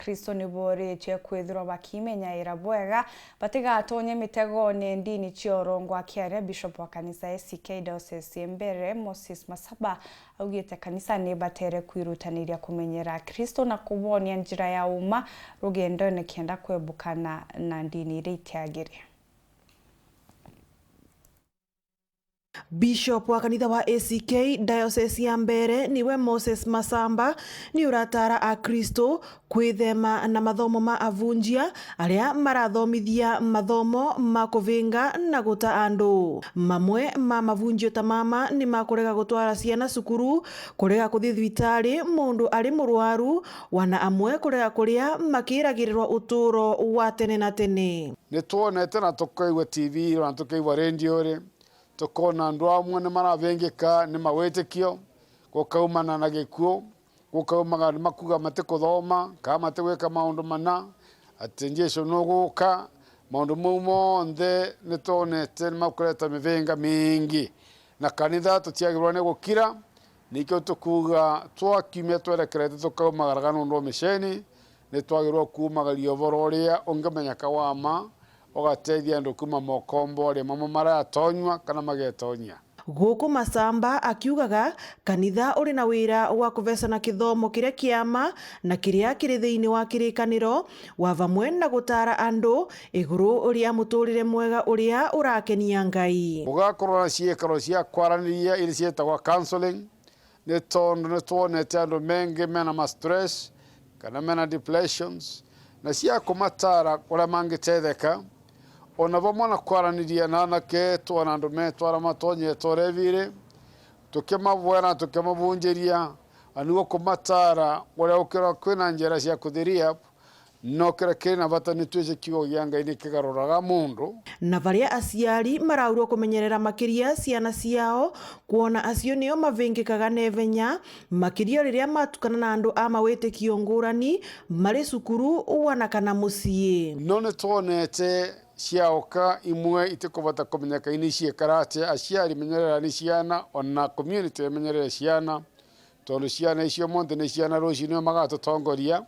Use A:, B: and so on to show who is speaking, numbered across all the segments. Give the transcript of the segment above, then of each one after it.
A: Kristo ni boritie kwithirwa bakimenyaira bwega batigatonye mitegoni ndini ciorongwa akiaria Bishop wa kanisa ACK Diocese Mbere Moses Masaba augite kanisa ni batere kwirutaniria kumenyera Kristo na kubonia njira ya uma rugendo ni kienda kwebukana na ndini itiagire.
B: Bishop wa kanitha wa ACK Diocese ya Mbere niwe Moses Masamba ni uratara a Kristo kwithema na mathomo ma avunjia aria marathomithia mathomo ma kuvinga na guta andu. Mamwe ma mavunjio ta mama ni makurega gutwara ciana cukuru, kurega kuthi thibitari mundu ari murwaru, wana amwe kurega kuria makiragirirwa uturo wa tene na tene.
C: Ni tuonete na tukaigua TV na tukaigua radio ri tukona andu amwe ni maravengeka ni mawetekio gukaumana na gikuo gukaumaga makuga matikuthoma ka matigwika maundu mana ati Jesu no guka maundu mumo nthe ni tonete ni makureta mivenga mingi na kanitha tutiagirwa ni gukira nikyo tukuga twakimya twerekerete tukaumagaraga nundu misheni ni twagirwa kumagaria uboro uria ungemenya kawama ogateithia andu kuma mokombo ri mamo maratonywa kana magetonya.
B: Guku Masamba akiugaga kanitha uri na wira wa kuvesana kithomo kiria kiama na kiria kiri thiini wa kirikaniro wa vamwe na gutara andu iguru uria muturire mwega uria urakenia Ngai.
C: Ugakorwo na ciikaro cia kwaraniria iri cietagwa counseling ni tondu ni tuonete andu mengi mena ma stress kana mena depressions na cia kumatara uria mangitetheka ona vamwe na kwaraniria na anake tuona andu metwara matonye torevire tukimavwera tukimavunjiria aniguo kumatara uria ukira kwina njira cia kuthiria no kira kina vata ni tuice kiugo gia Ngai ni kigaruraga mundu.
B: Na varia aciari maraurwo kumenyerera makiria ciana ciao kuona acio nio mavingikaga nevenya makiria riria matukana na andu a mawitikio ngurani mari cukuru wana kana mucii.
C: No ni tuonete ciaoka imwe itikuvata kumenyeka ini ciekarate aciari menyerera ni ciana ona community menyerera ciana tondu ciana icio monthe ni ciana ruci nio magatutongoria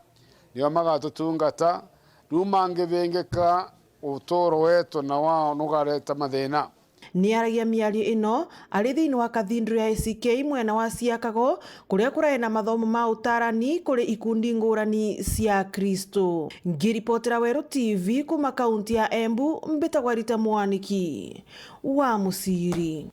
C: nio magatutungata riu mangivingika uturo wetu na wao nugareta mathina.
B: Ni aragia miario ino ari thiini wa kathindro ya ACK mwena wa Ciakago kuria kurai na mathomo ma utarani kuri ikundi ngurani cia Kristo. Ngiripotera Weru TV kuma kaunti ya Embu mbitagwa Rita Mwaniki wa Musiri.